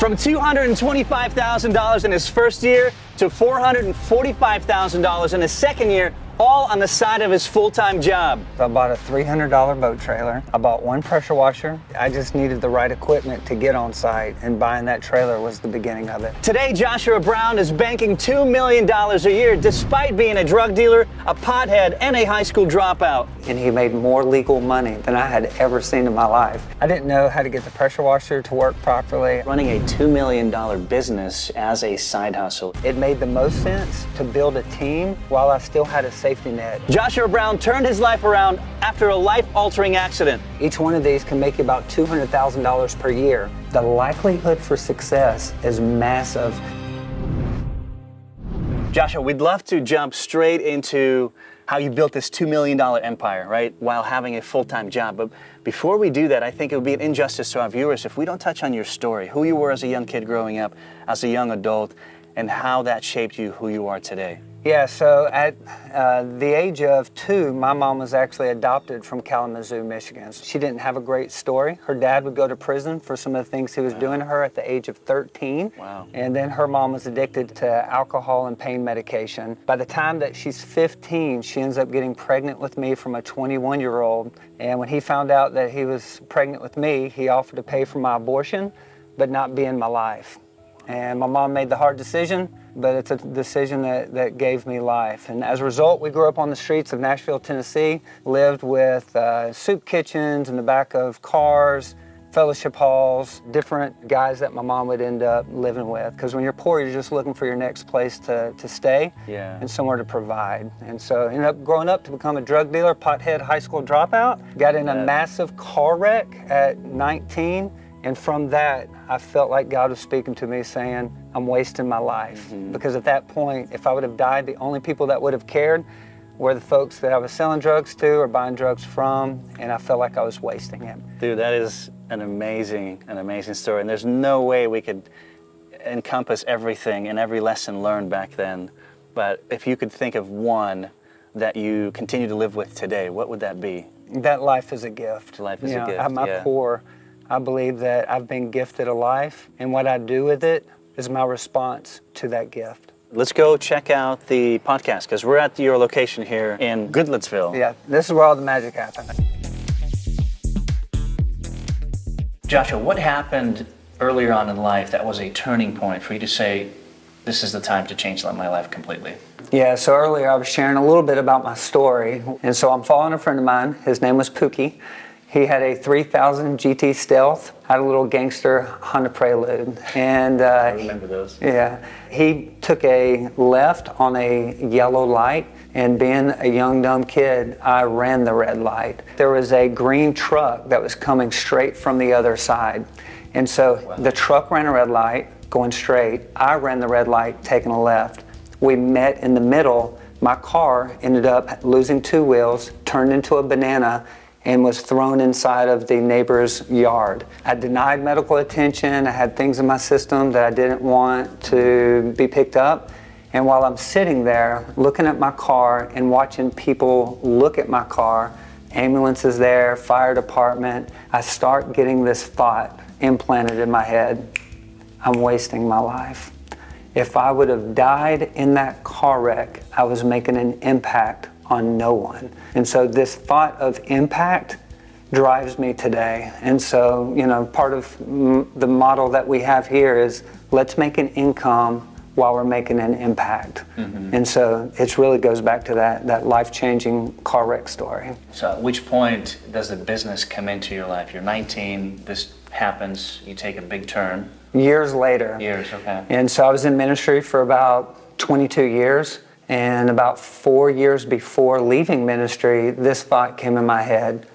From $225,000 in his first year to $445,000 in his second year, all on the side of his full-time job. I bought a $300 boat trailer. I bought one pressure washer. I just needed the right equipment to get on site, and buying that trailer was the beginning of it. Today, Joshua Brown is banking $2 million a year despite being a drug dealer, a pothead, and a high school dropout. And he made more legal money than I had ever seen in my life. I didn't know how to get the pressure washer to work properly. Running a $2 million business as a side hustle. It made the most sense to build a team while I still had a safety net. Joshua Brown turned his life around after a life-altering accident. Each one of these can make you about $200,000 per year. The likelihood for success is massive. Joshua, we'd love to jump straight into how you built this $2 million empire, right, while having a full-time job. But before we do that, I think it would be an injustice to our viewers if we don't touch on your story, who you were as a young kid growing up, as a young adult, and how that shaped you who you are today. Yeah, so at the age of 2, my mom was actually adopted from Kalamazoo, Michigan. She didn't have a great story. Her dad would go to prison for some of the things he was doing to her at the age of 13. Wow. And then her mom was addicted to alcohol and pain medication. By the time that she's 15, she ends up getting pregnant with me from a 21-year-old. And when he found out that he was pregnant with me, he offered to pay for my abortion, but not be in my life. And my mom made the hard decision, but it's a decision that gave me life. And as a result, we grew up on the streets of Nashville, Tennessee, lived with soup kitchens in the back of cars, fellowship halls, different guys that my mom would end up living with. Because when you're poor, you're just looking for your next place to stay and somewhere to provide. And so I ended up growing up to become a drug dealer, pothead, high school dropout. Got in a massive car wreck at 19. And from that, I felt like God was speaking to me saying, I'm wasting my life. Because at that point, if I would have died, the only people that would have cared were the folks that I was selling drugs to or buying drugs from, and I felt like I was wasting it. Dude, that is an amazing story. And there's no way we could encompass everything and every lesson learned back then. But if you could think of one that you continue to live with today, what would that be? That life is a gift. Life is a gift, At my core, I believe that I've been gifted a life, and what I do with it is my response to that gift. Let's go check out the podcast, because we're at your location here in Goodlettsville. Yeah, this is where all the magic happened. Joshua, what happened earlier on in life that was a turning point for you to say, this is the time to change my life completely? Yeah, so earlier I was sharing a little bit about my story, and so I'm following a friend of mine. His name was Pookie. He had a 3000 GT Stealth, had a little gangster Honda Prelude. And I remember those. Yeah, he took a left on a yellow light, and being a young, dumb kid, I ran the red light. There was a green truck that was coming straight from the other side. And so the truck ran a red light, going straight. I ran the red light, taking a left. We met in the middle. My car ended up losing 2 wheels, turned into a banana, and was thrown inside of the neighbor's yard. I denied medical attention. I had things in my system that I didn't want to be picked up. And while I'm sitting there looking at my car and watching people look at my car, ambulances there, fire department, I start getting this thought implanted in my head: I'm wasting my life. If I would have died in that car wreck, I was making an impact on no one. And so this thought of impact drives me today. And so, part of the model that we have here is let's make an income while we're making an impact. And so it really goes back to that life-changing car wreck story. So at which point does the business come into your life? You're 19, this happens, you take a big turn. Years later. Years, okay. And so I was in ministry for about 22 years. And about 4 years before leaving ministry, this thought came in my head: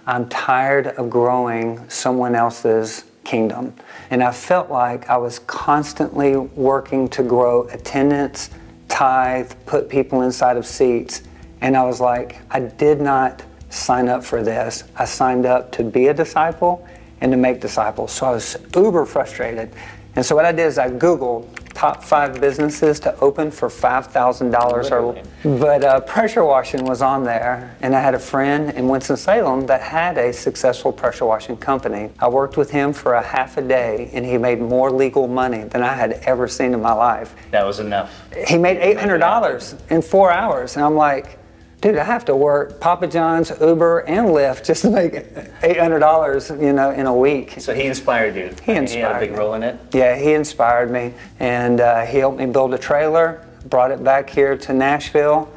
I'm tired of growing someone else's kingdom. And I felt like I was constantly working to grow attendance, tithe, put people inside of seats. And I was like, I did not sign up for this. I signed up to be a disciple and to make disciples. So I was uber frustrated. And so what I did is I Googled top 5 businesses to open for $5,000 or Literally. but pressure washing was on there, and I had a friend in Winston-Salem that had a successful pressure washing company. I worked with him for a half a day, and he made more legal money than I had ever seen in my life. That was enough. He made $800 in 4 hours, and I'm like, dude, I have to work Papa John's, Uber, and Lyft just to make $800, in a week. So he inspired you. He inspired He had a big me. role in it. Yeah, he inspired me, and he helped me build a trailer, brought it back here to Nashville,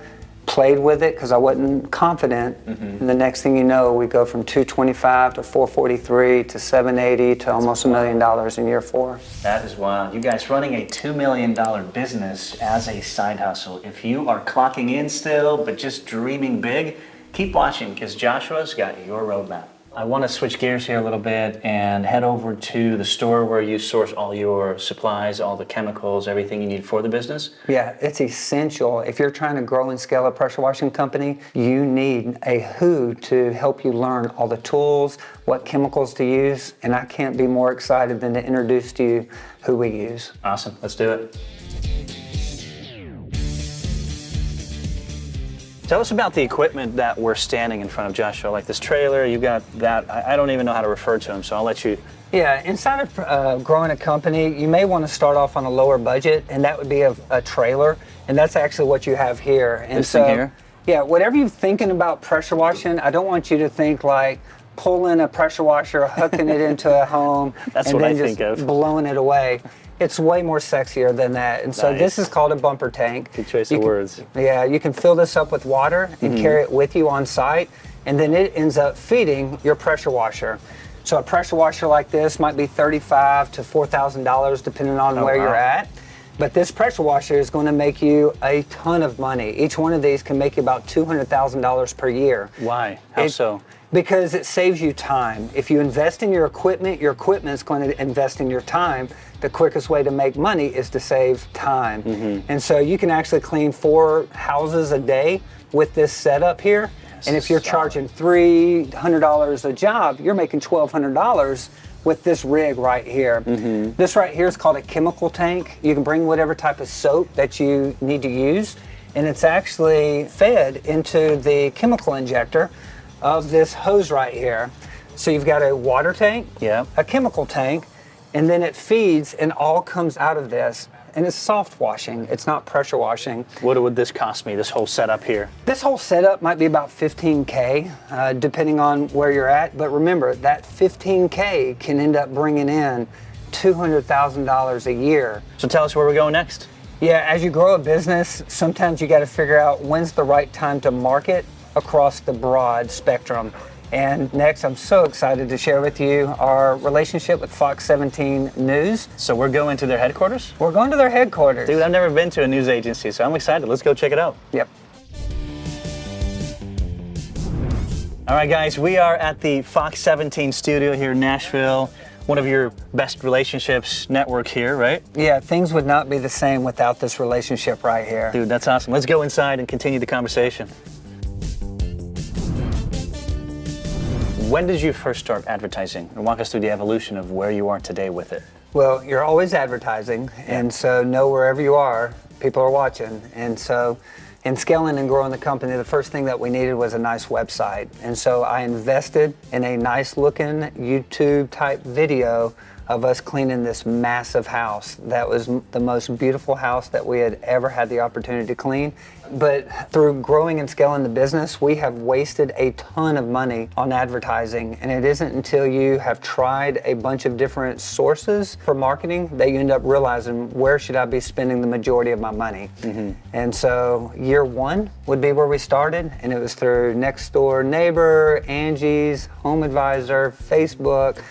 played with it because I wasn't confident, and the next thing you know, we go from 225 to 443 to 780 to almost $1 million in year 4. That is wild. You guys running a $2 million business as a side hustle. If you are clocking in still, but just dreaming big, keep watching because Joshua's got your roadmap. I want to switch gears here a little bit and head over to the store where you source all your supplies, all the chemicals, everything you need for the business. Yeah, it's essential. If you're trying to grow and scale a pressure washing company, you need a who to help you learn all the tools, what chemicals to use, and I can't be more excited than to introduce to you who we use. Awesome, let's do it. Tell us about the equipment that we're standing in front of, Joshua. Like this trailer, you got that. I don't even know how to refer to them, so I'll let you. Yeah, inside of growing a company, you may want to start off on a lower budget, and that would be a trailer, and that's actually what you have here. And This thing here? Yeah, whatever you're thinking about pressure washing, I don't want you to think like pulling a pressure washer, hooking it into a home, That's and what I then think just of. blowing it away. It's way more sexier than that. And so Nice. this is called a bumper tank. Good choice You of can- words. Yeah, you can fill this up with water and carry it with you on site, and then it ends up feeding your pressure washer. So a pressure washer like this might be $35,000 to $4,000 depending on where wow. you're at. But this pressure washer is going to make you a ton of money. Each one of these can make you about $200,000 per year. Why? How so? Because it saves you time. If you invest in your equipment's going to invest in your time. The quickest way to make money is to save time. And so you can actually clean 4 houses a day with this setup here. And if you're charging $300 a job, you're making $1,200 with this rig right here. This right here is called a chemical tank. You can bring whatever type of soap that you need to use, and it's actually fed into the chemical injector of this hose right here. So you've got a water tank, Yeah. a chemical tank, and then it feeds and all comes out of this. And it's soft washing, it's not pressure washing. What would this cost me, this whole setup here? This whole setup might be about $15K, depending on where you're at. But remember, that $15K can end up bringing in $200,000 a year. So tell us where we're going next. Yeah, as you grow a business, sometimes you got to figure out when's the right time to market across the broad spectrum. And next, I'm so excited to share with you our relationship with Fox 17 News. So we're going to their headquarters? We're going to their headquarters. Dude, I've never been to a news agency, so I'm excited. Let's go check it out. Yep. All right, guys, we are at the Fox 17 studio here in Nashville. One of your best relationships network here, right? Yeah, things would not be the same without this relationship right here. Dude, that's awesome. Let's go inside and continue the conversation. When did you first start advertising? And walk us through the evolution of where you are today with it. Well, you're always advertising, and so know wherever you are, people are watching. And so in scaling and growing the company, the first thing that we needed was a nice website. And so I invested in a nice looking YouTube type video of us cleaning this massive house. That was the most beautiful house that we had ever had the opportunity to clean. But through growing and scaling the business, we have wasted a ton of money on advertising. And it isn't until you have tried a bunch of different sources for marketing that you end up realizing, where should I be spending the majority of my money? And so year 1 would be where we started, and it was through Next Door Neighbor, Angie's, Home Advisor, Facebook,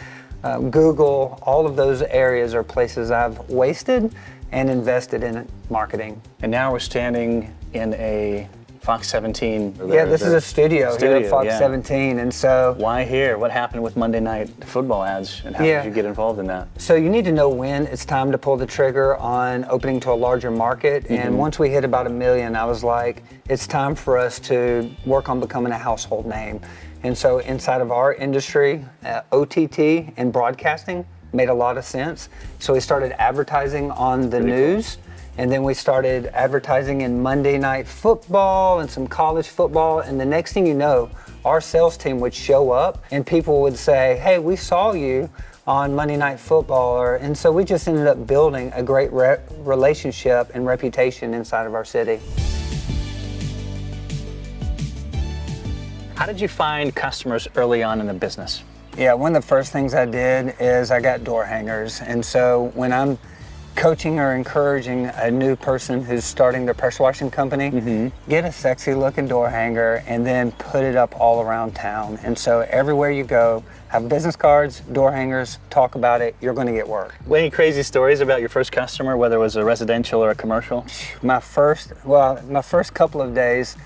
Google. All of those areas are places I've wasted and invested in marketing. And now we're standing in a Fox 17. Yeah, this is a studio here at Fox yeah. 17, and so Why here? What happened with Monday night football ads, and how Yeah. did you get involved in that? so you need to know when it's time to pull the trigger on opening to a larger market. And once we hit about 1 million, I was like, it's time for us to work on becoming a household name. And so inside of our industry, OTT and broadcasting made a lot of sense. So we started advertising on the news. And then we started advertising in Monday Night Football and some college football. And the next thing you know, our sales team would show up and people would say, hey, we saw you on Monday Night Football. And so we just ended up building a great relationship and reputation inside of our city. How did you find customers early on in the business? Yeah, one of the first things I did is I got door hangers. And so when I'm coaching or encouraging a new person who's starting their pressure washing company, get a sexy looking door hanger and then put it up all around town. And so everywhere you go, have business cards, door hangers, talk about it, you're going to get work. Any crazy stories about your first customer, whether it was a residential or a commercial? My first couple of days,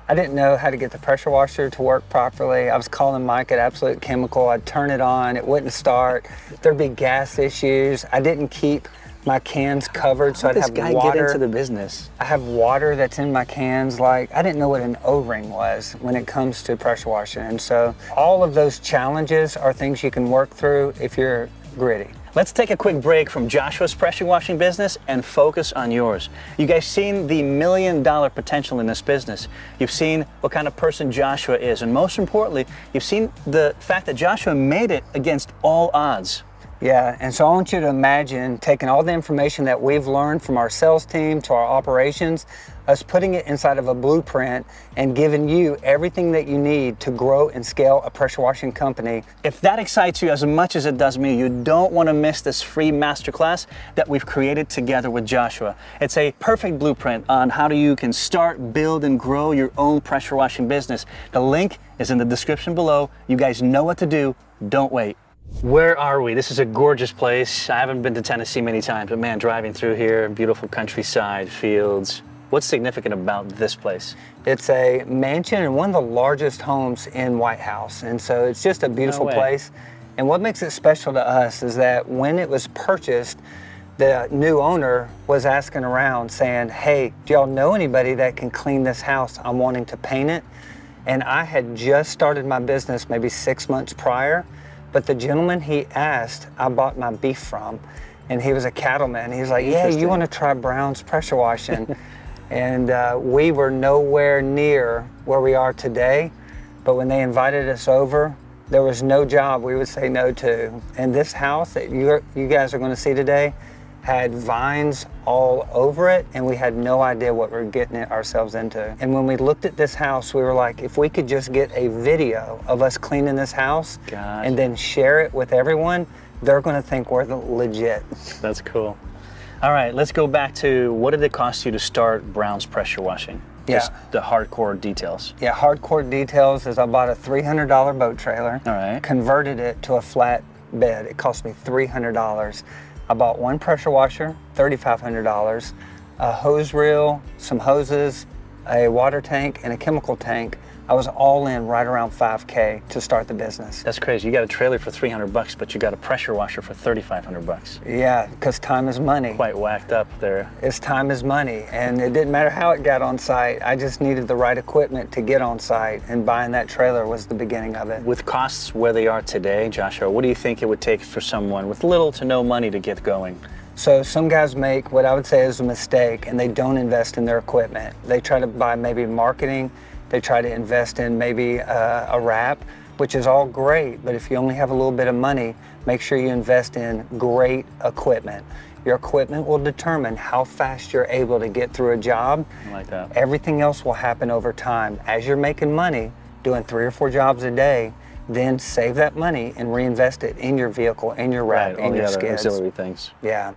I didn't know how to get the pressure washer to work properly. I was calling Mike at Absolute Chemical. I'd turn it on, it wouldn't start. There'd be gas issues. I didn't keep my cans covered, so I'd have water. How did this guy get into the business? I have water that's in my cans. Like, I didn't know what an O-ring was when it comes to pressure washing. And so all of those challenges are things you can work through if you're gritty. Let's take a quick break from Joshua's pressure washing business and focus on yours. You guys seen the $1 million potential in this business. You've seen what kind of person Joshua is. And most importantly, you've seen the fact that Joshua made it against all odds. Yeah, and so I want you to imagine taking all the information that we've learned from our sales team to our operations, us putting it inside of a blueprint and giving you everything that you need to grow and scale a pressure washing company. If that excites you as much as it does me, you don't want to miss this free masterclass that we've created together with Joshua. It's a perfect blueprint on how you can start, build, and grow your own pressure washing business. The link is in the description below. You guys know what to do. Don't wait. Where are we? This is a gorgeous place. I haven't been to Tennessee many times, but man, driving through here, beautiful countryside, fields. What's significant about this place? It's a mansion and one of the largest homes in White House. And so it's just a beautiful place. And what makes it special to us is that when it was purchased, the new owner was asking around saying, hey, do y'all know anybody that can clean this house? I'm wanting to paint it. And I had just started my business maybe 6 months prior. But the gentleman he asked, I bought my beef from, and he was a cattleman. He was like, yeah, you want to try Brown's pressure washing? And we were nowhere near where we are today. But when they invited us over, there was no job we would say no to. And this house that you guys are going to see today had vines all over it, and we had no idea what we were getting ourselves into. And when we looked at this house, we were like, if we could just get a video of us cleaning this house and then share it with everyone, they're gonna think we're legit. That's cool. All right, let's go back to what did it cost you to start Brown's Pressure Washing? Yeah. Just the hardcore details. Yeah, hardcore details is I bought a $300 boat trailer, all right, converted it to a flat bed. It cost me $300. I bought one pressure washer, $3,500, a hose reel, some hoses, a water tank, and a chemical tank. I was all in right around $5K to start the business. That's crazy. You got a trailer for $300, but you got a pressure washer for $3,500. Yeah, because time is money. Quite whacked up there. It's time is money, and it didn't matter how it got on site. I just needed the right equipment to get on site, and buying that trailer was the beginning of it. With costs where they are today, Joshua, what do you think it would take for someone with little to no money to get going? So some guys make what I would say is a mistake, and they don't invest in their equipment. They try to buy maybe marketing. They try to invest in maybe a wrap, which is all great, but if you only have a little bit of money, make sure you invest in great equipment. Your equipment will determine how fast you're able to get through a job. I like that. Everything else will happen over time. As you're making money, doing 3 or 4 jobs a day, then save that money and reinvest it in your vehicle, in your wrap, in your skids. Auxiliary things. Yeah.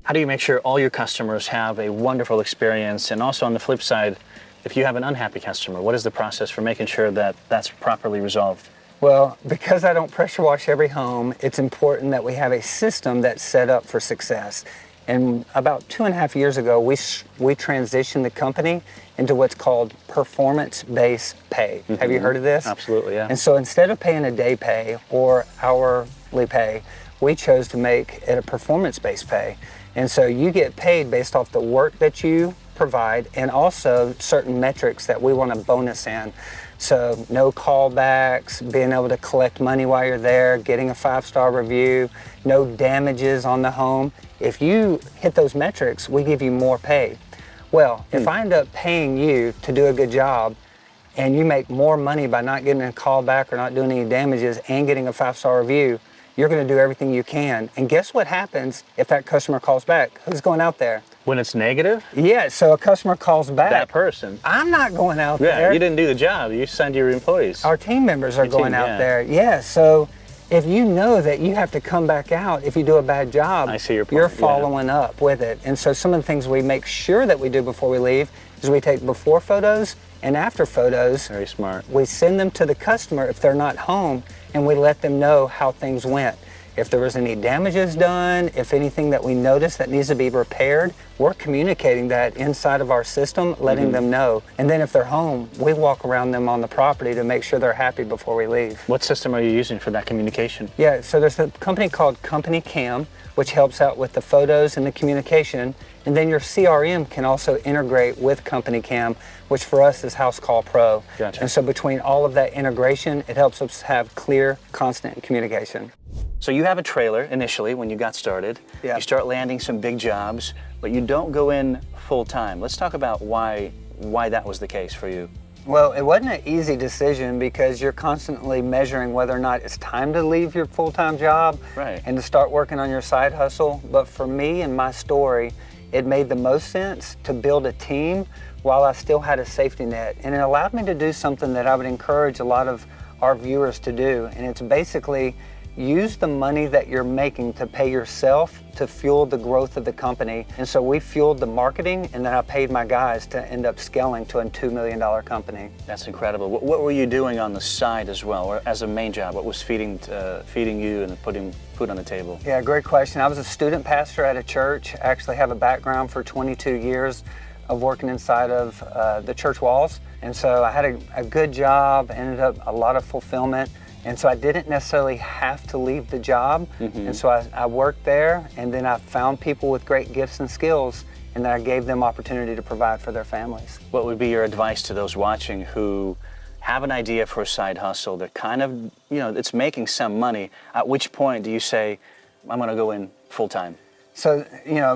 How do you make sure all your customers have a wonderful experience? And also on the flip side, if you have an unhappy customer, what is the process for making sure that that's properly resolved? Well, because I don't pressure wash every home, it's important that we have a system that's set up for success. And about 2.5 years ago, we transitioned the company into what's called performance-based pay. Mm-hmm. Have you heard of this? Absolutely, yeah. And so instead of paying a day pay or hourly pay, we chose to make it a performance-based pay. And so you get paid based off the work that you provide, and also certain metrics that we want to bonus in. So no callbacks, being able to collect money while you're there, getting a 5-star review, no damages on the home. If you hit those metrics, we give you more pay. Well, if I end up paying you to do a good job and you make more money by not getting a callback or not doing any damages and getting a 5-star review, you're going to do everything you can. And guess what happens if that customer calls back? Who's going out there? When it's negative? Yeah, so a customer calls back. That person. I'm not going out Yeah, there. you didn't do the job. You send your employees. Our team members are Your team, going out yeah. there. Yeah, so if you know that you have to come back out if you do a bad job, I see your point, you're yeah. following up with it. And so some of the things we make sure that we do before we leave is we take before photos and after photos. Very smart. We send them to the customer if they're not home, and we let them know how things went. If there was any damages done, if anything that we notice that needs to be repaired, we're communicating that inside of our system, letting them know. And then if they're home, we walk around them on the property to make sure they're happy before we leave. What system are you using for that communication? Yeah, so there's a company called Company Cam, which helps out with the photos and the communication. And then your CRM can also integrate with Company Cam, which for us is House Call Pro. Gotcha. And so between all of that integration, it helps us have clear, constant communication. So you have a trailer initially when you got started. Yeah. You start landing some big jobs, but you don't go in full time. Let's talk about why that was the case for you. Well, it wasn't an easy decision because you're constantly measuring whether or not it's time to leave your full-time job Right. and to start working on your side hustle. But for me and my story, it made the most sense to build a team while I still had a safety net. And it allowed me to do something that I would encourage a lot of our viewers to do. And it's basically use the money that you're making to pay yourself to fuel the growth of the company. And so we fueled the marketing, and then I paid my guys to end up scaling to a $2 million company. That's incredible. What were you doing on the side as well, or as a main job? What was feeding you and putting food on the table? Yeah, great question. I was a student pastor at a church. I actually have a background for 22 years of working inside of the church walls. And so I had a good job, ended up a lot of fulfillment. And so I didn't necessarily have to leave the job. And so I worked there, and then I found people with great gifts and skills, and then I gave them opportunity to provide for their families. What would be your advice to those watching who have an idea for a side hustle that kind of, it's making some money? At which point do you say, I'm going to go in full time? So,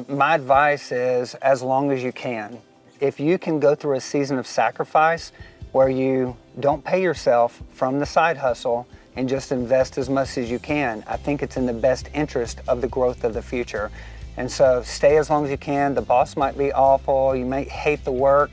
my advice is as long as you can. If you can go through a season of sacrifice where you don't pay yourself from the side hustle and just invest as much as you can, I think it's in the best interest of the growth of the future. And so stay as long as you can. The boss might be awful, you might hate the work,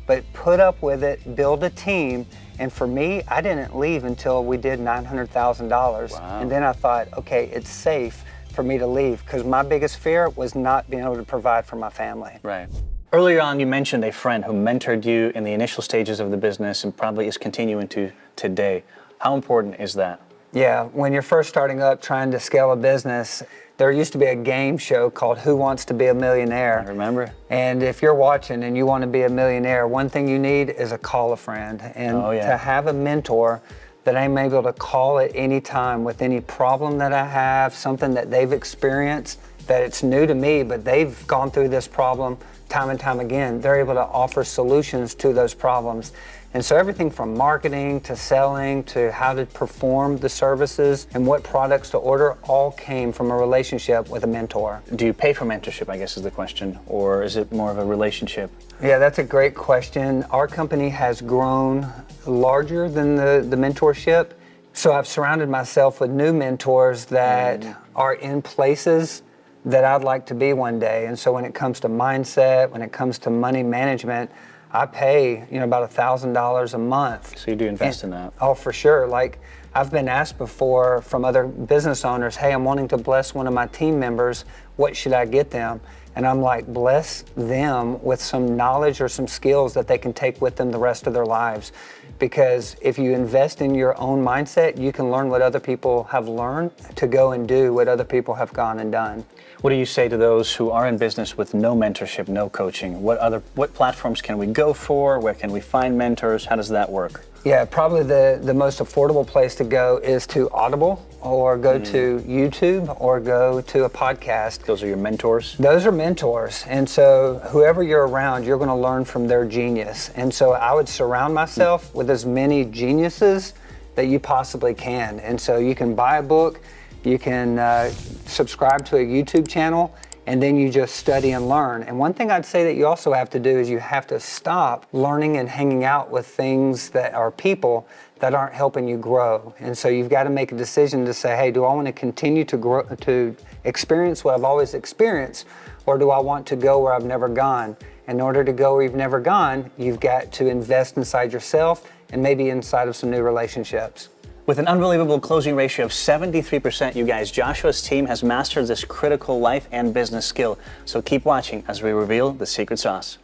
but put up with it, build a team. And for me, I didn't leave until we did $900,000. Wow. And then I thought, okay, it's safe for me to leave, because my biggest fear was not being able to provide for my family. Right. Earlier on, you mentioned a friend who mentored you in the initial stages of the business and probably is continuing to today. How important is that? Yeah, when you're first starting up trying to scale a business, there used to be a game show called Who Wants to Be a Millionaire? Remember? And if you're watching and you want to be a millionaire, one thing you need is a call a friend. And to have a mentor that I'm able to call at any time with any problem that I have, something that they've experienced, that it's new to me, but they've gone through this problem time and time again. They're able to offer solutions to those problems. And so everything from marketing to selling to how to perform the services and what products to order all came from a relationship with a mentor. Do you pay for mentorship, I guess is the question, or is it more of a relationship? Yeah, that's a great question. Our company has grown larger than the mentorship. So I've surrounded myself with new mentors that are in places that I'd like to be one day. And so when it comes to mindset, when it comes to money management, I pay, about $1,000 a month. So you do invest in that? Oh, for sure. Like, I've been asked before from other business owners, hey, I'm wanting to bless one of my team members. What should I get them? And I'm like, bless them with some knowledge or some skills that they can take with them the rest of their lives. Because if you invest in your own mindset, you can learn what other people have learned to go and do what other people have gone and done. What do you say to those who are in business with no mentorship, no coaching? What platforms can we go for? Where can we find mentors? How does that work? Yeah, probably the most affordable place to go is to Audible. or go to YouTube or go to a podcast. Those are your mentors? Those are mentors. And so whoever you're around, you're going to learn from their genius. And so I would surround myself with as many geniuses that you possibly can. And so you can buy a book, you can subscribe to a YouTube channel, and then you just study and learn. And one thing I'd say that you also have to do is you have to stop learning and hanging out with things that are people that aren't helping you grow. And so you've got to make a decision to say, hey, do I want to continue to grow, to experience what I've always experienced, or do I want to go where I've never gone? In order to go where you've never gone, you've got to invest inside yourself and maybe inside of some new relationships. With an unbelievable closing ratio of 73%, you guys, Joshua's team has mastered this critical life and business skill. So keep watching as we reveal the secret sauce.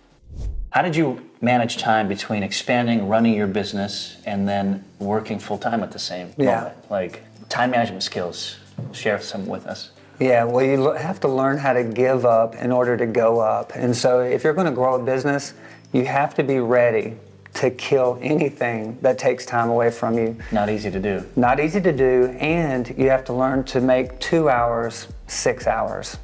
How did you manage time between expanding, running your business, and then working full-time at the same moment? Like time management skills, share some with us. Yeah, well, you have to learn how to give up in order to go up. And so if you're going to grow a business, you have to be ready to kill anything that takes time away from you. Not easy to do. Not easy to do, and you have to learn to make 2 hours 6 hours.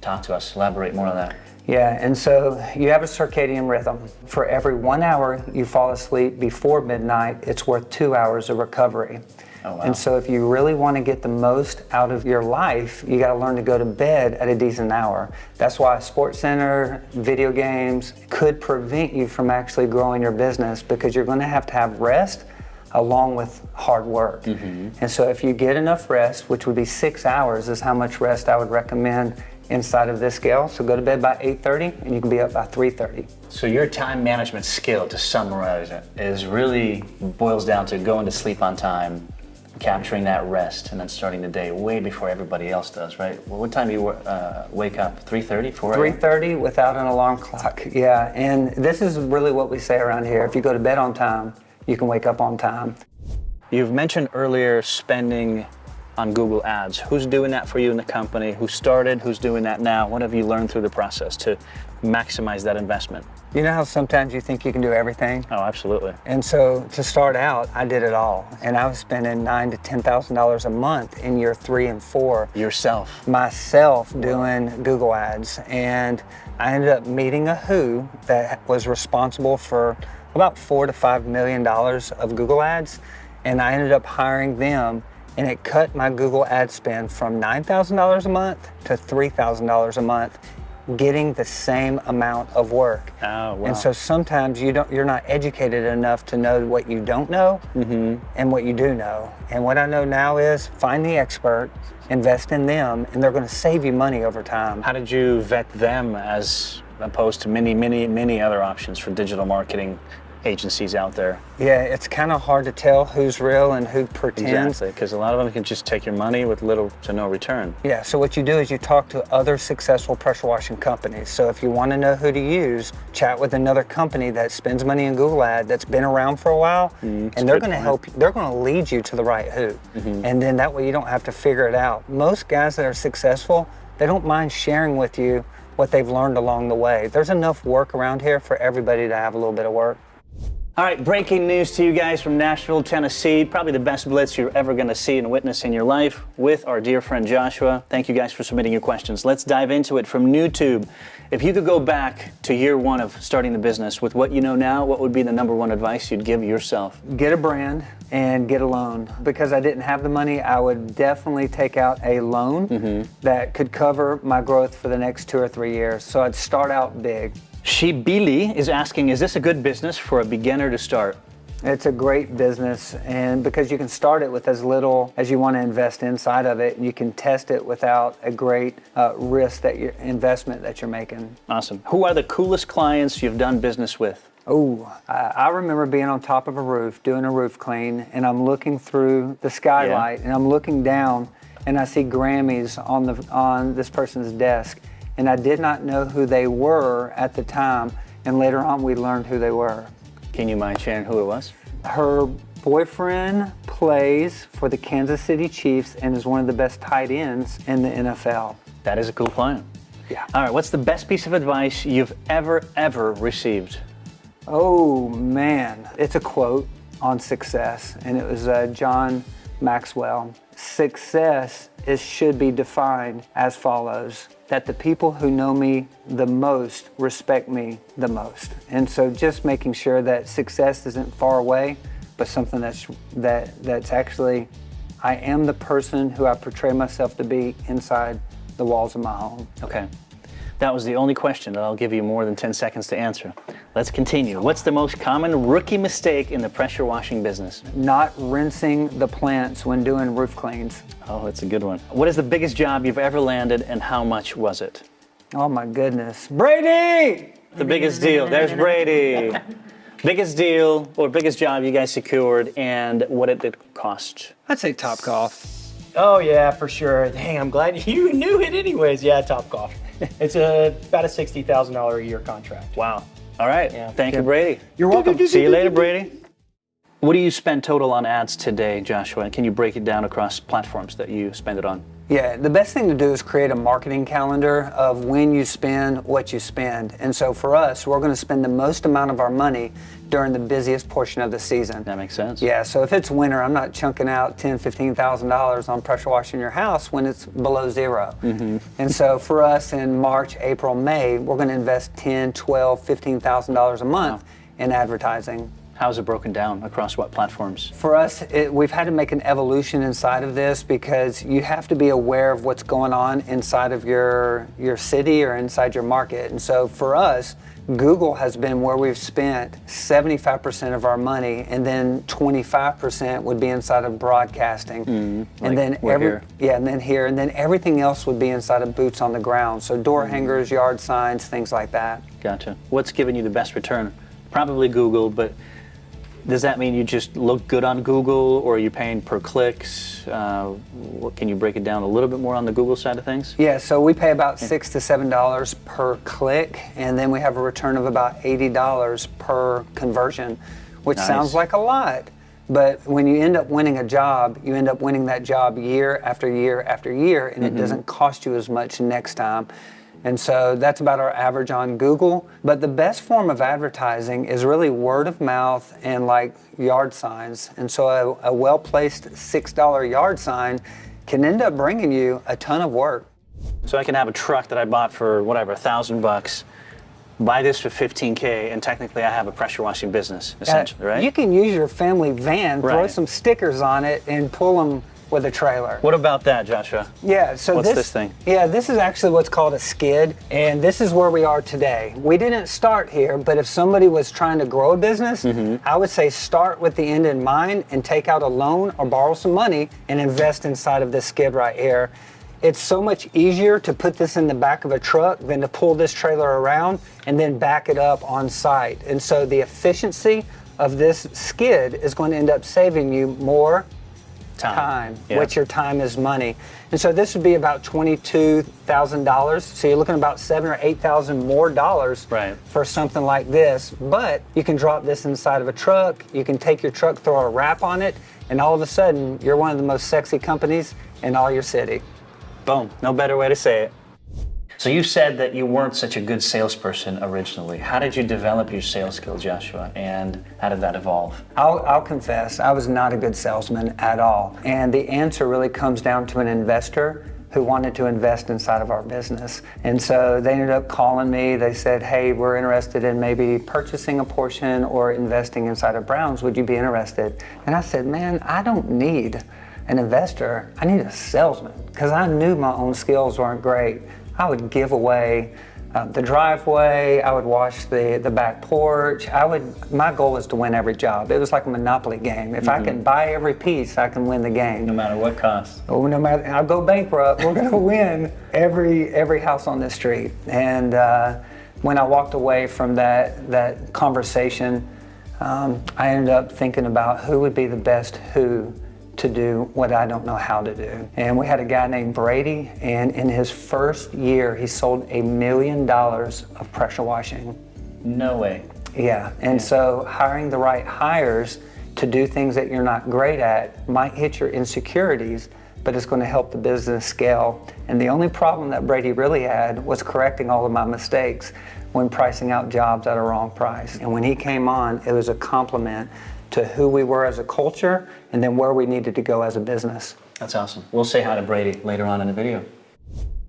Talk to us, elaborate more on that. Yeah, and so you have a circadian rhythm. For every 1 hour you fall asleep before midnight, it's worth 2 hours of recovery. Oh, wow. And so if you really want to get the most out of your life, you got to learn to go to bed at a decent hour. That's why Sports Center, video games could prevent you from actually growing your business, because you're going to have rest along with hard work. And so if you get enough rest, which would be 6 hours is how much rest I would recommend inside of this scale. So go to bed by 8:30 and you can be up by 3:30. So your time management skill, to summarize it, is really boils down to going to sleep on time, capturing that rest, and then starting the day way before everybody else does, right? Well, what time do you wake up? 3:30, 4 a.m.? 3:30 without an alarm clock, yeah. And this is really what we say around here. If you go to bed on time, you can wake up on time. You've mentioned earlier spending on Google Ads. Who's doing that for you in the company? Who started? Who's doing that now? What have you learned through the process to maximize that investment? You know how sometimes you think you can do everything? Oh, absolutely. And so to start out, I did it all. And I was spending $9,000 to $10,000 a month in year 3 and 4. Yourself? Myself doing Google Ads. And I ended up meeting a who that was responsible for about $4 to $5 million of Google Ads. And I ended up hiring them, and it cut my Google ad spend from $9,000 a month to $3,000 a month, getting the same amount of work. Oh, wow. And so sometimes you're not educated enough to know what you don't know and what you do know. And what I know now is find the expert, invest in them, and they're going to save you money over time. How did you vet them as opposed to many other options for digital marketing agencies out there? Yeah, it's kind of hard to tell who's real and who pretends. Exactly, because a lot of them can just take your money with little to no return. Yeah, so what you do is you talk to other successful pressure washing companies. So if you want to know who to use, chat with another company that spends money in Google Ad that's been around for a while, and they're going to help you. They're going to lead you to the right who. And then that way you don't have to figure it out. Most guys that are successful, they don't mind sharing with you what they've learned along the way. There's enough work around here for everybody to have a little bit of work. All right, breaking news to you guys from Nashville, Tennessee. Probably the best blitz you're ever going to see and witness in your life with our dear friend Joshua. Thank you guys for submitting your questions. Let's dive into it from YouTube. If you could go back to year 1 of starting the business with what you know now, what would be the number 1 advice you'd give yourself? Get a brand and get a loan. Because I didn't have the money, I would definitely take out a loan that could cover my growth for the next 2 or 3 years. So I'd start out big. Shibili is asking, is this a good business for a beginner to start? It's a great business, and because you can start it with as little as you want to invest inside of it, and you can test it without a great risk that your investment that you're making. Awesome. Who are the coolest clients you've done business with? Oh, I remember being on top of a roof doing a roof clean, and I'm looking through the skylight, and I'm looking down, and I see Grammys on this person's desk. And I did not know who they were at the time, and later on we learned who they were. Can you mind sharing who it was? Her boyfriend plays for the Kansas City Chiefs and is one of the best tight ends in the NFL. That is a cool client. Yeah. All right, what's the best piece of advice you've ever received? Oh man, it's a quote on success, and it was John Maxwell success should be defined as follows: that the people who know me the most respect me the most. And so just making sure that success isn't far away, but something that's actually, I am the person who I portray myself to be inside the walls of my home. Okay. That was the only question that I'll give you more than 10 seconds to answer. Let's continue. What's the most common rookie mistake in the pressure washing business? Not rinsing the plants when doing roof cleans. Oh, that's a good one. What is the biggest job you've ever landed and how much was it? Oh my goodness. Brady! The biggest deal. There's Brady. Biggest deal or biggest job you guys secured and what did it cost? I'd say Topgolf. Oh yeah, for sure. Dang, I'm glad you knew it anyways. Yeah, Topgolf. It's about a $60,000 a year contract. Wow. All right. Yeah. Thank you, Brady. You're welcome. See you later, Brady. What do you spend total on ads today, Joshua? Can you break it down across platforms that you spend it on? Yeah, the best thing to do is create a marketing calendar of when you spend, what you spend. And so for us, we're going to spend the most amount of our money during the busiest portion of the season. That makes sense. Yeah, so if it's winter, I'm not chunking out $10,000, $15,000 on pressure washing your house when it's below zero. Mm-hmm. And so for us in March, April, May, we're going to invest $10,000, $12,000, $15,000 a month in advertising. How's it broken down across what platforms? For us, we've had to make an evolution inside of this because you have to be aware of what's going on inside of your city or inside your market. And so for us, Google has been where we've spent 75% of our money, and then 25% would be inside of broadcasting. Like here. And then everything else would be inside of boots on the ground. So door hangers, yard signs, things like that. Gotcha. What's giving you the best return? Probably Google, but does that mean you just look good on Google, or are you paying per clicks? Can you break it down a little bit more on the Google side of things? Yeah, so we pay about $6 to $7 per click, and then we have a return of about $80 per conversion, which Nice. sounds like a lot. But when you end up winning a job, you end up winning that job year after year after year, and it doesn't cost you as much next time. And so that's about our average on Google. But the best form of advertising is really word of mouth and like yard signs. And so a well-placed $6 yard sign can end up bringing you a ton of work. So I can have a truck that I bought for whatever, $1,000, buy this for $15K, and technically I have a pressure washing business, essentially, right? You can use your family van, throw Right. some stickers on it, and pull them with a trailer. What about that, Joshua? Yeah, so What's this thing? Yeah, this is actually what's called a skid, and this is where we are today. We didn't start here, but if somebody was trying to grow a business, I would say start with the end in mind and take out a loan or borrow some money and invest inside of this skid right here. It's so much easier to put this in the back of a truck than to pull this trailer around and then back it up on site. And so the efficiency of this skid is going to end up saving you more time, Yeah. which your time is money. And so this would be about $22,000. So you're looking at about $7,000 or $8,000 more dollars Right. for something like this. But you can drop this inside of a truck. You can take your truck, throw a wrap on it, and all of a sudden you're one of the most sexy companies in all your city. Boom, no better way to say it. So you said that you weren't such a good salesperson originally. How did you develop your sales skill, Joshua, and how did that evolve? I'll confess, I was not a good salesman at all. And the answer really comes down to an investor who wanted to invest inside of our business. And so they ended up calling me. They said, hey, we're interested in maybe purchasing a portion or investing inside of Brown's. Would you be interested? And I said, man, I don't need an investor. I need a salesman, because I knew my own skills weren't great. I would give away the driveway, I would wash the back porch. My goal was to win every job. It was like a Monopoly game. If I can buy every piece, I can win the game. No matter what cost. Oh, no matter, I'll go bankrupt. We're gonna win every house on this street. And when I walked away from that conversation, I ended up thinking about who would be the best who to do what I don't know how to do. And we had a guy named Brady, and in his first year, he sold $1 million of pressure washing. No way. Yeah, and so hiring the right hires to do things that you're not great at might hit your insecurities, but it's going to help the business scale. And the only problem that Brady really had was correcting all of my mistakes when pricing out jobs at a wrong price. And when he came on, it was a compliment to who we were as a culture and then where we needed to go as a business. That's awesome. We'll say hi to Brady later on in the video.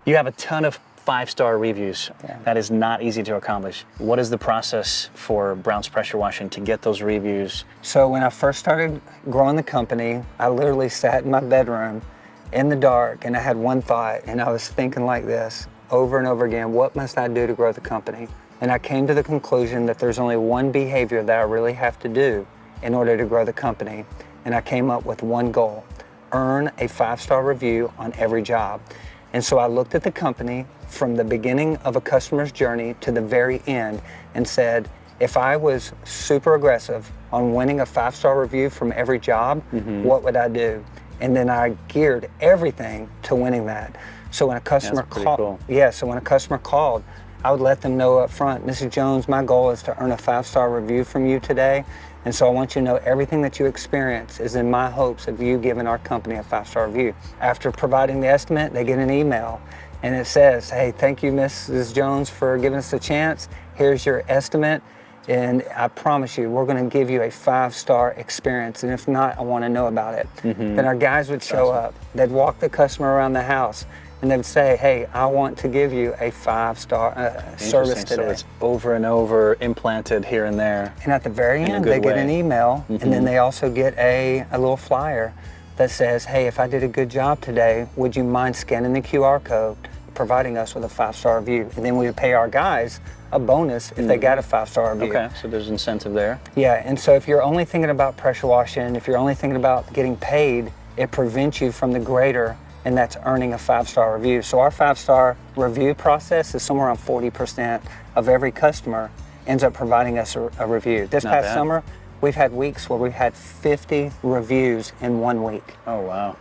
You have a ton of 5-star reviews. Yeah. That is not easy to accomplish. What is the process for Brown's Pressure Washing to get those reviews? So when I first started growing the company, I literally sat in my bedroom in the dark and I had one thought, and I was thinking like this over and over again: what must I do to grow the company? And I came to the conclusion that there's only one behavior that I really have to do in order to grow the company. And I came up with one goal: earn a 5-star review on every job. And so I looked at the company from the beginning of a customer's journey to the very end and said, if I was super aggressive on winning a 5-star review from every job, what would I do? And then I geared everything to winning that. So when a customer called, so when a customer called, I would let them know up front, Mrs. Jones, my goal is to earn a 5-star review from you today. And so I want you to know everything that you experience is in my hopes of you giving our company a 5-star review. After providing the estimate, they get an email and it says, hey, thank you, Mrs. Jones, for giving us a chance. Here's your estimate. And I promise you, we're going to give you a 5-star experience. And if not, I want to know about it. Then our guys would show up. They'd walk the customer around the house. And they would say, hey, I want to give you a 5-star service today. So it's over and over, implanted here and there. And at the very end, they get an email, and then they also get a little flyer that says, hey, if I did a good job today, would you mind scanning the QR code, providing us with a 5-star review? And then we would pay our guys a bonus if they got a 5-star review. Okay, so there's incentive there. Yeah, and so if you're only thinking about pressure washing, if you're only thinking about getting paid, it prevents you from the greater, and that's earning a 5-star review. So our 5-star review process is somewhere around 40% of every customer ends up providing us a review. This past summer, we've had weeks where we've had 50 reviews in 1 week. Oh, wow.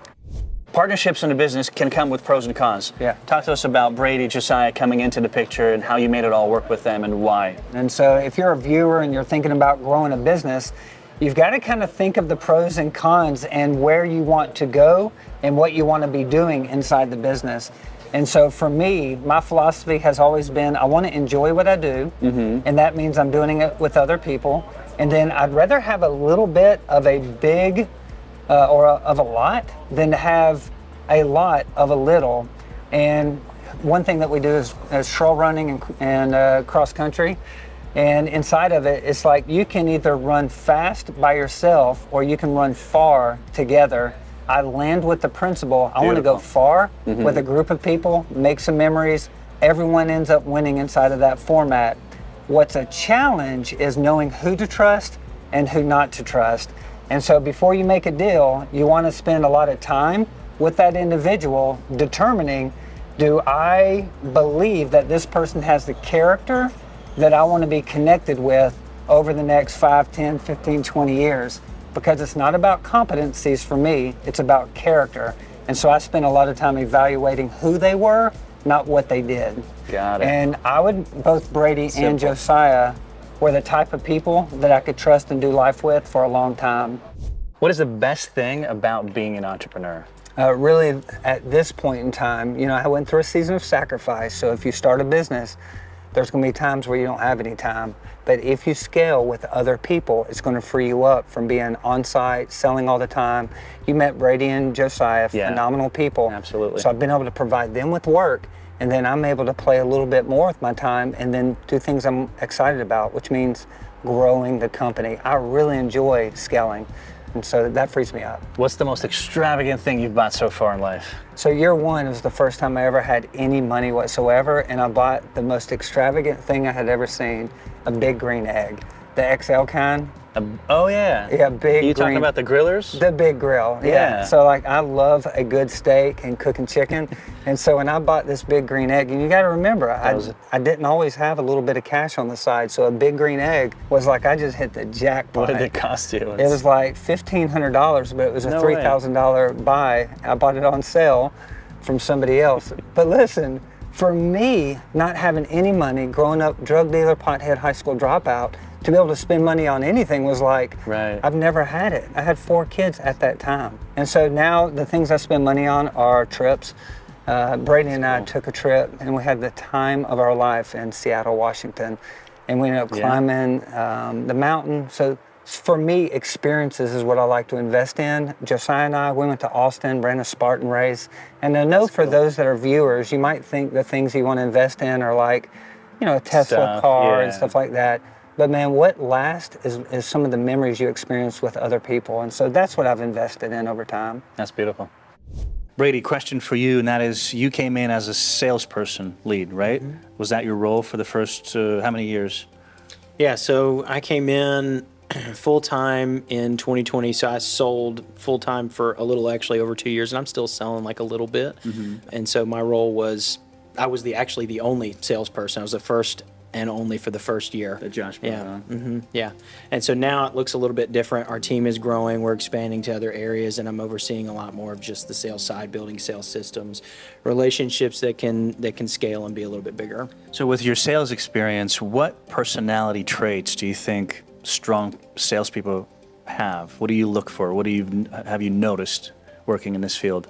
Partnerships in a business can come with pros and cons. Yeah. Talk to us about Brady, Josiah coming into the picture and how you made it all work with them and why. And so if you're a viewer and you're thinking about growing a business, you've got to kind of think of the pros and cons and where you want to go and what you want to be doing inside the business. And so for me, my philosophy has always been I want to enjoy what I do, and that means I'm doing it with other people. And then I'd rather have a little bit of a big of a lot than to have a lot of a little. And one thing that we do is trail running and cross country. And inside of it, it's like you can either run fast by yourself or you can run far together. I land with the principle, I want to go far with a group of people, make some memories. Everyone ends up winning inside of that format. What's a challenge is knowing who to trust and who not to trust. And so before you make a deal, you want to spend a lot of time with that individual determining, do I believe that this person has the character that I want to be connected with over the next 5, 10, 15, 20 years? Because it's not about competencies for me, it's about character. And so I spent a lot of time evaluating who they were, not what they did. Got it. And I would, both Brady and Josiah were the type of people that I could trust and do life with for a long time. What is the best thing about being an entrepreneur? Really, at this point in time, you know, I went through a season of sacrifice. So if you start a business, there's going to be times where you don't have any time. But if you scale with other people, it's going to free you up from being on site, selling all the time. You met Brady and Josiah, phenomenal people. Absolutely. So I've been able to provide them with work, and then I'm able to play a little bit more with my time and then do things I'm excited about, which means growing the company. I really enjoy scaling, and so that frees me up. What's the most extravagant thing you've bought so far in life? So year one was the first time I ever had any money whatsoever, and I bought the most extravagant thing I had ever seen, a big green egg. The XL kind. Oh yeah. Yeah, big. You talking about the grillers? The big grill. Yeah. So like I love a good steak and cooking chicken, and so when I bought this big green egg, and you got to remember, I didn't always have a little bit of cash on the side, so a big green egg was like I just hit the jackpot. What did it cost you? It was like $1,500, but it was a $3,000 buy. I bought it on sale from somebody else. But listen, for me, not having any money, growing up drug dealer, pothead, high school dropout, to be able to spend money on anything was like, I've never had it. I had 4 kids at that time. And so now the things I spend money on are trips. Brady and I took a trip and we had the time of our life in Seattle, Washington. And we ended up climbing the mountain. So For me, experiences is what I like to invest in. Josiah and I, we went to Austin, ran a Spartan race. And I know for those that are viewers, you might think the things you want to invest in are like, a Tesla car and stuff like that. But man, what lasts is some of the memories you experience with other people. And so that's what I've invested in over time. That's beautiful. Brady, question for you, and that is, you came in as a salesperson lead, right? Mm-hmm. Was that your role for the first, how many years? Yeah, so I came in full-time in 2020, so I sold full-time for a little, actually over 2 years, and I'm still selling like a little bit. Mm-hmm. And so my role was, I was actually the only salesperson. I was the first and only for the first year. That Josh brought on. Mm-hmm. Yeah. And so now it looks a little bit different. Our team is growing. We're expanding to other areas, and I'm overseeing a lot more of just the sales side, building sales systems, relationships that can scale and be a little bit bigger. So with your sales experience, what personality traits do you think strong salespeople have? What do you look for? What have you noticed working in this field?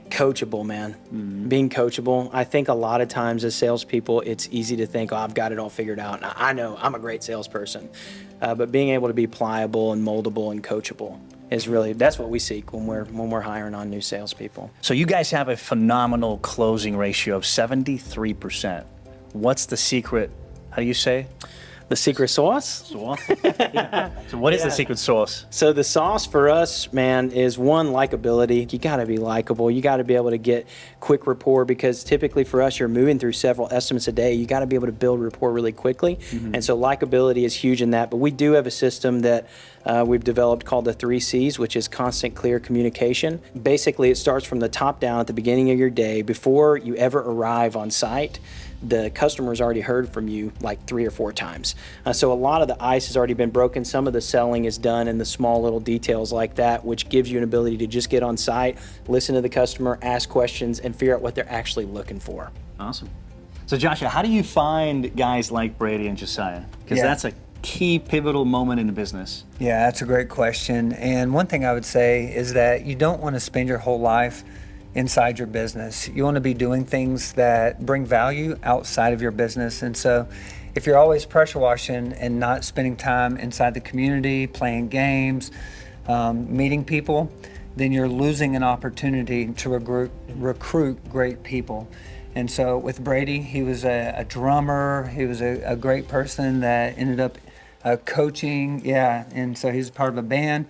Coachable, man. Mm-hmm. Being coachable. I think a lot of times as salespeople, it's easy to think, I've got it all figured out. And I know I'm a great salesperson. But being able to be pliable and moldable and coachable is really, that's what we seek when we're hiring on new salespeople. So you guys have a phenomenal closing ratio of 73%. What's the secret? How do you say? The secret sauce? Yeah. So what is the secret sauce? So the sauce for us, man, is one, likability. You got to be likable. You got to be able to get quick rapport, because typically for us, you're moving through several estimates a day. You got to be able to build rapport really quickly. Mm-hmm. And so likability is huge in that. But we do have a system that we've developed called the 3 C's, which is constant, clear communication. Basically, it starts from the top down at the beginning of your day. Before you ever arrive on site, the customer's already heard from you like 3 or 4 times. So a lot of the ice has already been broken. Some of the selling is done in the small little details like that, which gives you an ability to just get on site, listen to the customer, ask questions, and figure out what they're actually looking for. Awesome. So Joshua, how do you find guys like Brady and Josiah? Because that's a key pivotal moment in the business. Yeah, that's a great question. And one thing I would say is that you don't want to spend your whole life inside your business. You want to be doing things that bring value outside of your business. And so if you're always pressure washing and not spending time inside the community, playing games, meeting people, then you're losing an opportunity to recruit great people. And so with Brady, he was a drummer. He was a great person that ended up coaching. Yeah, and so he's part of a band.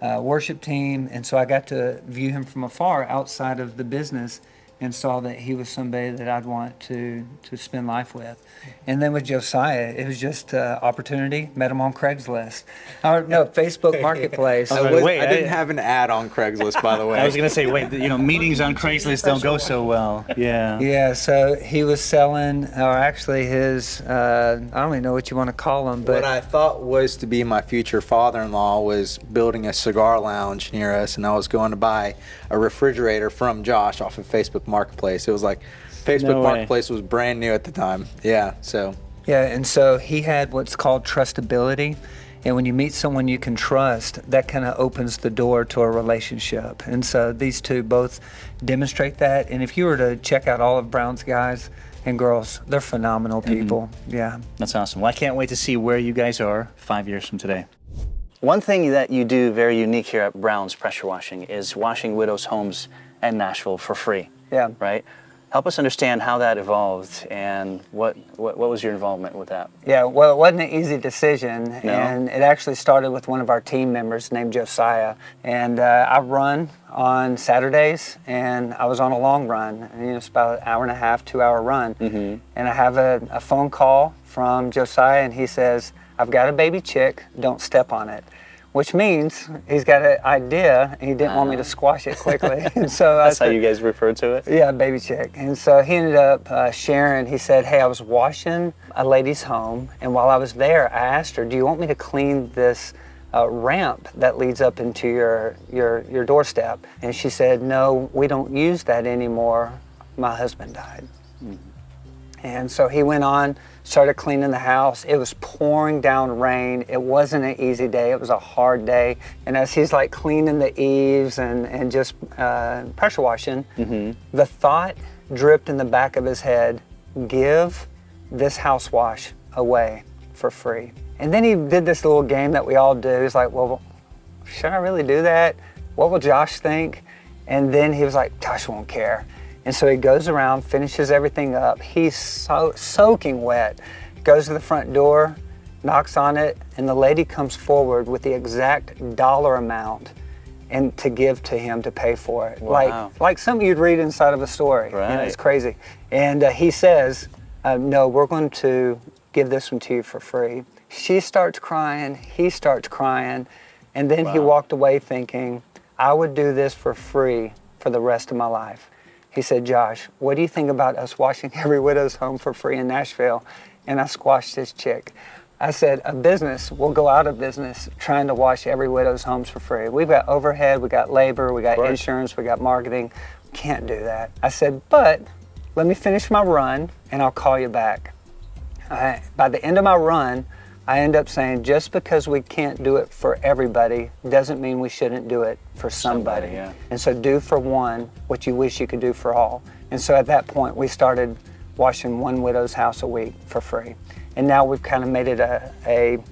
Worship team, and so I got to view him from afar outside of the business and saw that he was somebody that I'd want to spend life with. And then with Josiah, it was just opportunity. Met him on Craigslist. No, Facebook Marketplace. I didn't have an ad on Craigslist, by the way. I was going to say, wait, meetings on Craigslist don't go so well. Yeah. Yeah, so he was selling, or actually his, I don't even know what you want to call him, but what I thought was to be my future father-in-law was building a cigar lounge near us, and I was going to buy a refrigerator from Josh off of Facebook Marketplace. It was like Facebook Marketplace was brand new at the time. Yeah, so. Yeah, and so he had what's called trustability. And when you meet someone you can trust, that kind of opens the door to a relationship. And so these two both demonstrate that. And if you were to check out all of Brown's guys and girls, they're phenomenal people. Mm-hmm. Yeah. That's awesome. Well, I can't wait to see where you guys are 5 years from today. One thing that you do very unique here at Brown's Pressure Washing is washing widows' homes in Nashville for free. Yeah. Right? Help us understand how that evolved and what was your involvement with that? Yeah, well, it wasn't an easy decision, No. and it actually started with one of our team members named Josiah. And I run on Saturdays, and I was on a long run. It's about an hour and a half, 2 hour run. Mm-hmm. And I have a phone call from Josiah, and he says, "I've got a baby chick, don't step on it." Which means he's got an idea, and he didn't want me to squash it quickly. And so that's how you guys refer to it? Yeah, baby chick. And so he ended up sharing, he said, "Hey, I was washing a lady's home, and while I was there, I asked her, do you want me to clean this ramp that leads up into your doorstep?" And she said, "No, we don't use that anymore. My husband died." Mm-hmm. And so he went on, started cleaning the house. It was pouring down rain. It wasn't an easy day. It was a hard day. And as he's like cleaning the eaves and just pressure washing, mm-hmm. the thought dripped in the back of his head, give this house wash away for free. And then he did this little game that we all do. He's like, well, should I really do that? What will Josh think? And then he was like, Josh won't care. And so he goes around, finishes everything up. He's soaking wet. Goes to the front door, knocks on it, and the lady comes forward with the exact dollar amount and to give to him to pay for it. Wow. Like something you'd read inside of a story. Right. You know, it's crazy. And he says, no, we're going to give this one to you for free. She starts crying, he starts crying, and then he walked away thinking, I would do this for free for the rest of my life. He said, Josh, what do you think about us washing every widow's home for free in Nashville? And I squashed this chick. I said, a business will go out of business trying to wash every widow's homes for free. We've got overhead, we got labor, we got insurance, we got marketing. We can't do that. I said, but let me finish my run and I'll call you back. By the end of my run, I end up saying, just because we can't do it for everybody doesn't mean we shouldn't do it for somebody. Yeah. And so do for one what you wish you could do for all. And so at that point, we started washing one widow's house a week for free. And now we've kind of made it a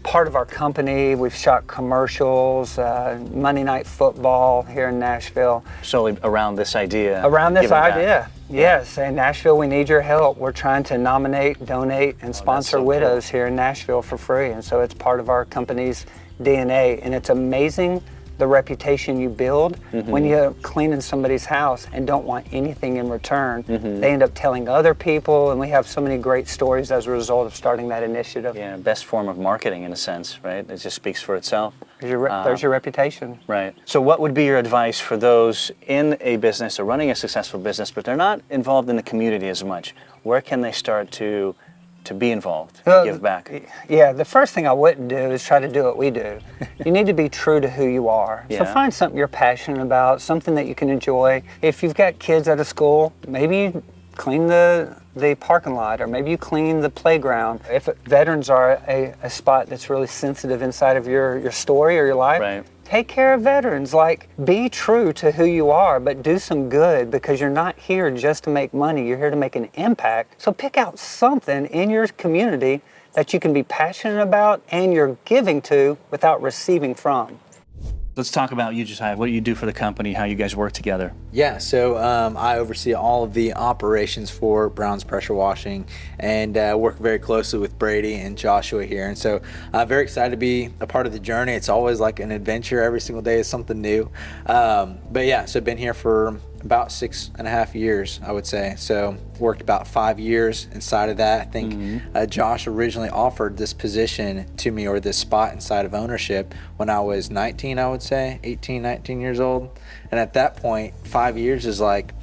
part of our company. We've shot commercials, Monday Night Football here in Nashville. Solely around this idea. Around this giving back. idea, yes. In Nashville, we need your help. We're trying to nominate, donate, and sponsor so widows here in Nashville for free. And so it's part of our company's DNA. And it's amazing the reputation you build when you're cleaning somebody's house and don't want anything in return. They end up telling other people, and we have so many great stories as a result of starting that initiative. Yeah, best form of marketing in a sense, right? It just speaks for itself. There's your reputation. Right. So what would be your advice for those in a business or running a successful business, but they're not involved in the community as much? Where can they start to be involved, give back? Yeah, the first thing I wouldn't do is try to do what we do. You need to be true to who you are. Yeah. So find something you're passionate about, something that you can enjoy. If you've got kids at a school, maybe you clean the parking lot, or maybe you clean the playground. If veterans are a spot that's really sensitive inside of your story or your life, Right. take care of veterans. Like, be true to who you are, but do some good, because you're not here just to make money. You're here to make an impact. So pick out something in your community that you can be passionate about and you're giving to without receiving from. Let's talk about you, Josiah. What do you do for the company? How you guys work together? Yeah, so I oversee all of the operations for Brown's Pressure Washing, and work very closely with Brady and Joshua here. And so I'm very excited to be a part of the journey. It's always like an adventure. Every single day is something new. But yeah, so I've been here for about 6.5 years, I would say. So worked about 5 years inside of that. I think Josh originally offered this position to me, or this spot inside of ownership, when I was 19, I would say, 18, 19 years old. And at that point, 5 years is like,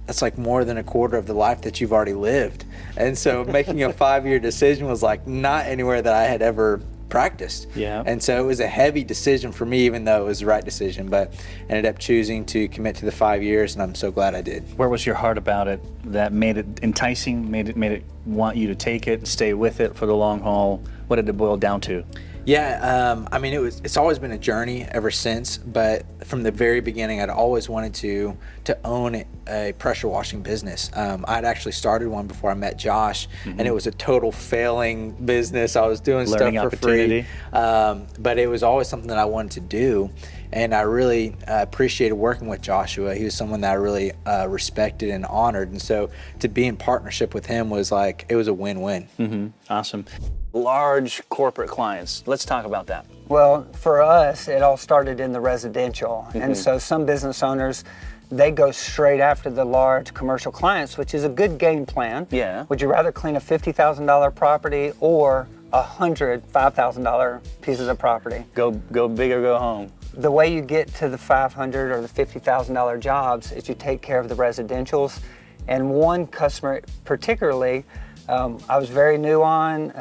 that's like more than a quarter of the life that you've already lived. And so making a 5-year decision was like not anywhere that I had ever practiced. Yeah. And so it was a heavy decision for me, even though it was the right decision, but ended up choosing to commit to the 5 years, and I'm so glad I did. Where was your heart about it that made it enticing, made it want you to take it and stay with it for the long haul? What did it boil down to? Yeah, I mean, it's always been a journey ever since, but from the very beginning, I'd always wanted to own a pressure washing business. I'd actually started one before I met Josh, and it was a total failing business. I was doing Learning stuff for free, but it was always something that I wanted to do, and I really appreciated working with Joshua. He was someone that I really respected and honored, and so to be in partnership with him was like, it was a win-win. Awesome. Large corporate clients. Let's talk about that. Well, for us, it all started in the residential. And so some business owners, they go straight after the large commercial clients, which is a good game plan. Yeah. Would you rather clean a $50,000 property or 100 $5,000 pieces of property? Go big or go home. The way you get to the $500 or the $50,000 jobs is you take care of the residentials. And one customer particularly, I was very new on,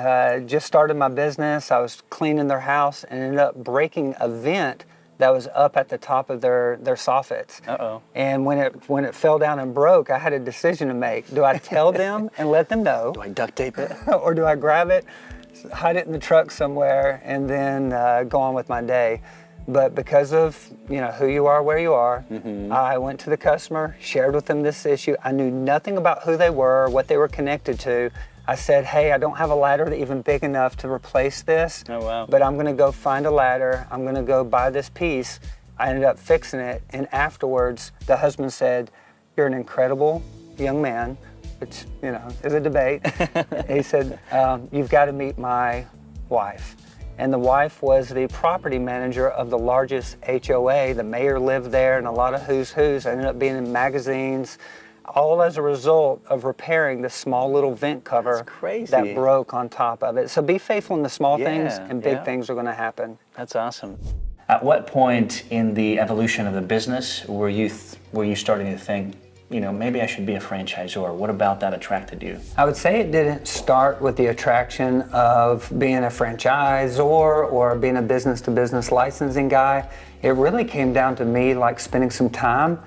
just started my business. I was cleaning their house and ended up breaking a vent that was up at the top of their soffits. Uh-oh. And when it fell down and broke, I had a decision to make. Do I tell them and let them know? Do I duct tape it? Or do I grab it, hide it in the truck somewhere, and then go on with my day? But because of who you are, where you are, I went to the customer, shared with them this issue. I knew nothing about who they were, what they were connected to. I said, hey, I don't have a ladder even big enough to replace this. Oh, wow. But I'm gonna go find a ladder. I'm gonna go buy this piece. I ended up fixing it. And afterwards, the husband said, you're an incredible young man, which, you know, is a debate. He said, you've got to meet my wife. And the wife was the property manager of the largest HOA. The mayor lived there, and a lot of who's who's ended up being in magazines, all as a result of repairing this small little vent cover That's crazy. that broke on top of it. So be faithful in the small things, and big yeah. things are going to happen. That's awesome. At what point in the evolution of the business were you starting to think, you know, maybe I should be a franchisor? What about that attracted you? I would say it didn't start with the attraction of being a franchisor or being a business-to-business licensing guy. It really came down to me like spending some time,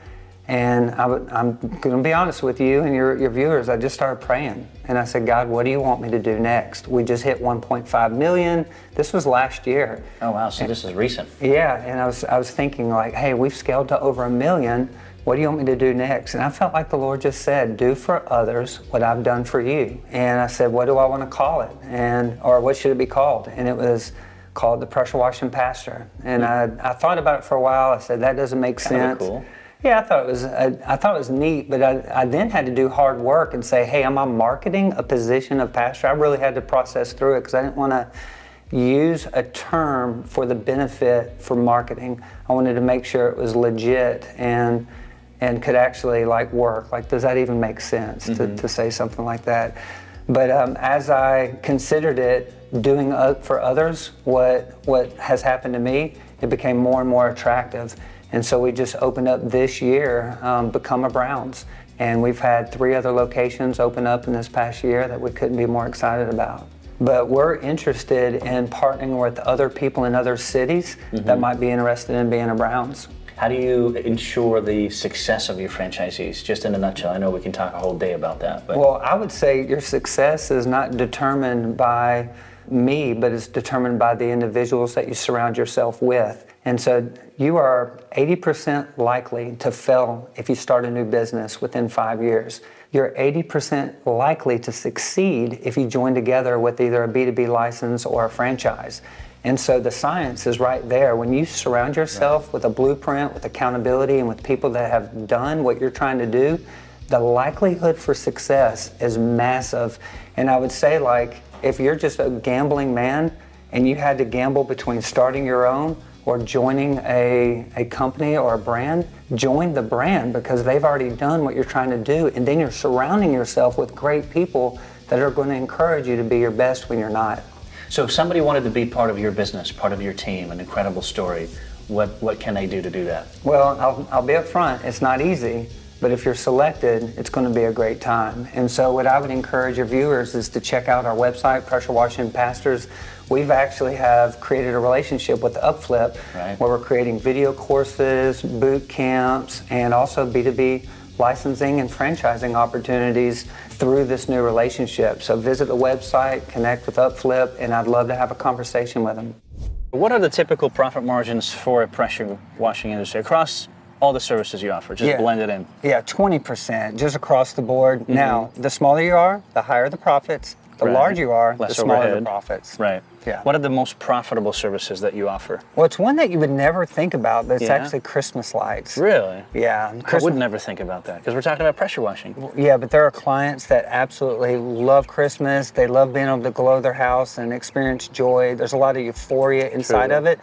and I'm going to be honest with you and your viewers. I just started praying, and I said, God, what do you want me to do next? We just hit 1.5 million. This was last year. Oh wow, so this is recent. Yeah, and I was thinking like, hey, we've scaled to over 1 million. What do you want me to do next? And I felt like the Lord just said, do for others what I've done for you. And I said, what do I want to call it? Or what should it be called? And it was called the Pressure Washing Pastor. And I thought about it for a while. I said, that doesn't make sense. Cool. Yeah, I thought it was neat, but I then had to do hard work and say, hey, am I marketing a position of pastor? I really had to process through it because I didn't want to use a term for the benefit for marketing. I wanted to make sure it was legit and could actually like work. Like, does that even make sense to say something like that? But as I considered it, doing for others what has happened to me, it became more and more attractive. And so we just opened up this year, Become a Browns. And we've had 3 other locations open up in this past year that we couldn't be more excited about. But we're interested in partnering with other people in other cities that might be interested in being a Browns. How do you ensure the success of your franchisees? Just in a nutshell, I know we can talk a whole day about that. But. Well, I would say your success is not determined by me, but it's determined by the individuals that you surround yourself with. And so you are 80% likely to fail if you start a new business within 5 years. You're 80% likely to succeed if you join together with either a B2B license or a franchise. And so the science is right there. When you surround yourself with a blueprint, with accountability, and with people that have done what you're trying to do, the likelihood for success is massive. And I would say, like, if you're just a gambling man and you had to gamble between starting your own or joining a company or a brand, join the brand because they've already done what you're trying to do. And then you're surrounding yourself with great people that are going to encourage you to be your best when you're not. So if somebody wanted to be part of your business, part of your team, an incredible story, what can they do to do that? Well, I'll be upfront, it's not easy, but if you're selected, it's going to be a great time. And so what I would encourage your viewers is to check out our website, Pressure Washing Pastors. We've actually have created a relationship with UpFlip, right, where we're creating video courses, boot camps, and also B2B licensing and franchising opportunities through this new relationship. So visit the website, connect with UpFlip, and I'd love to have a conversation with them. What are the typical profit margins for a pressure washing industry across all the services you offer? Just blend it in. Yeah, 20% just across the board. Now, the smaller you are, the higher the profits. The larger you are, the smaller overhead. the profits. Right. Yeah. What are the most profitable services that you offer? Well, it's one that you would never think about, but it's actually Christmas lights. Really? Yeah. I would never think about that because we're talking about pressure washing. Yeah, but there are clients that absolutely love Christmas. They love being able to glow their house and experience joy. There's a lot of euphoria inside of it.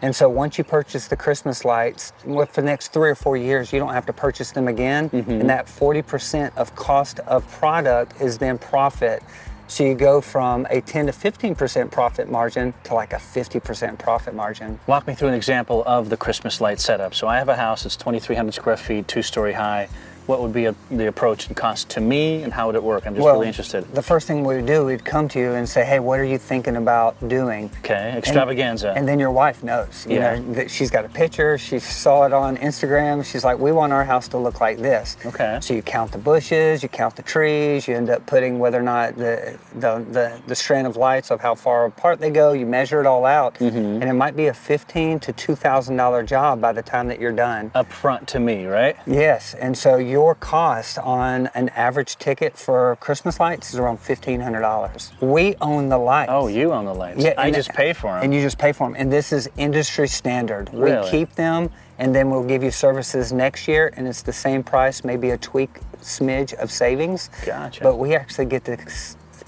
And so once you purchase the Christmas lights, for the next 3 or 4 years, you don't have to purchase them again. And that 40% of cost of product is then profit. So you go from a 10 to 15% profit margin to like a 50% profit margin. Walk me through an example of the Christmas light setup. So I have a house that's 2,300 square feet, 2-story high. What would be the approach and cost to me, and how would it work? I'm just really interested. The first thing we'd do, we'd come to you and say, hey, what are you thinking about doing? Okay, extravaganza. And then your wife knows, you know, that she's got a picture, she saw it on Instagram, she's like, we want our house to look like this. Okay. So you count the bushes, you count the trees, you end up putting whether or not the strand of lights of how far apart they go, you measure it all out, and it might be a $1,500 to $2,000 job by the time that you're done. Up front to me, right? Yes, and so your cost on an average ticket for Christmas lights is around $1,500. We own the lights. Oh, you own the lights. Yeah, I just pay for them. And you just pay for them. And this is industry standard. Really? We keep them, and then we'll give you services next year, and it's the same price, maybe a tweak smidge of savings. Gotcha. But we actually get to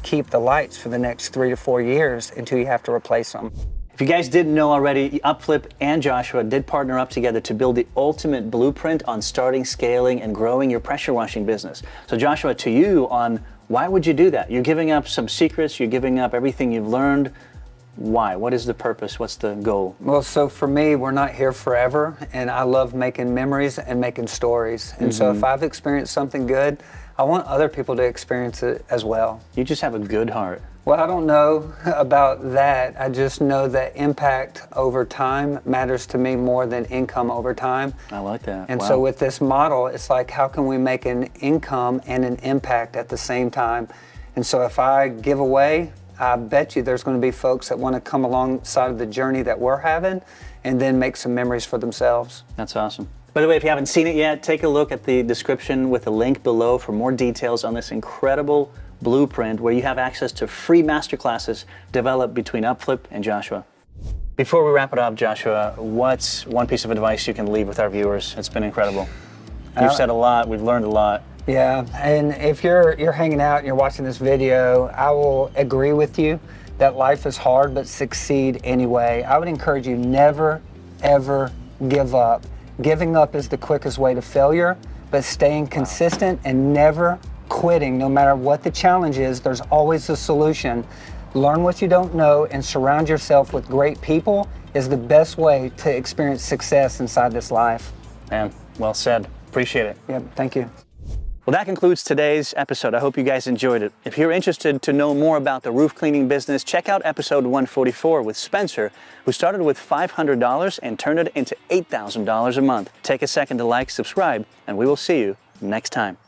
keep the lights for the next 3 to 4 years until you have to replace them. If you guys didn't know already, UpFlip and Joshua did partner up together to build the ultimate blueprint on starting, scaling, and growing your pressure washing business. So Joshua, to you on why would you do that? You're giving up some secrets, you're giving up everything you've learned. Why? What is the purpose? What's the goal? Well, so for me, we're not here forever, and I love making memories and making stories. And so if I've experienced something good, I want other people to experience it as well. You just have a good heart. Well, I don't know about that. I just know that impact over time matters to me more than income over time. I like that. And Wow. so with this model, it's like, how can we make an income and an impact at the same time? And so if I give away, I bet you there's going to be folks that want to come alongside of the journey that we're having and then make some memories for themselves. That's awesome. By the way, if you haven't seen it yet, take a look at the description with a link below for more details on this incredible blueprint where you have access to free masterclasses developed between UpFlip and Joshua. Before we wrap it up, Joshua, what's one piece of advice you can leave with our viewers? It's been incredible. You've said a lot, we've learned a lot. Yeah, and if you're hanging out and you're watching this video, I will agree with you that life is hard, but succeed anyway. I would encourage you never, ever give up. Giving up is the quickest way to failure, but staying consistent and never quitting, no matter what the challenge is, there's always a solution. Learn what you don't know and surround yourself with great people is the best way to experience success inside this life. Man, well said. Appreciate it. Yep, thank you. Well, that concludes today's episode. I hope you guys enjoyed it. If you're interested to know more about the roof cleaning business, check out episode 144 with Spencer, who started with $500 and turned it into $8,000 a month. Take a second to like, subscribe, and we will see you next time.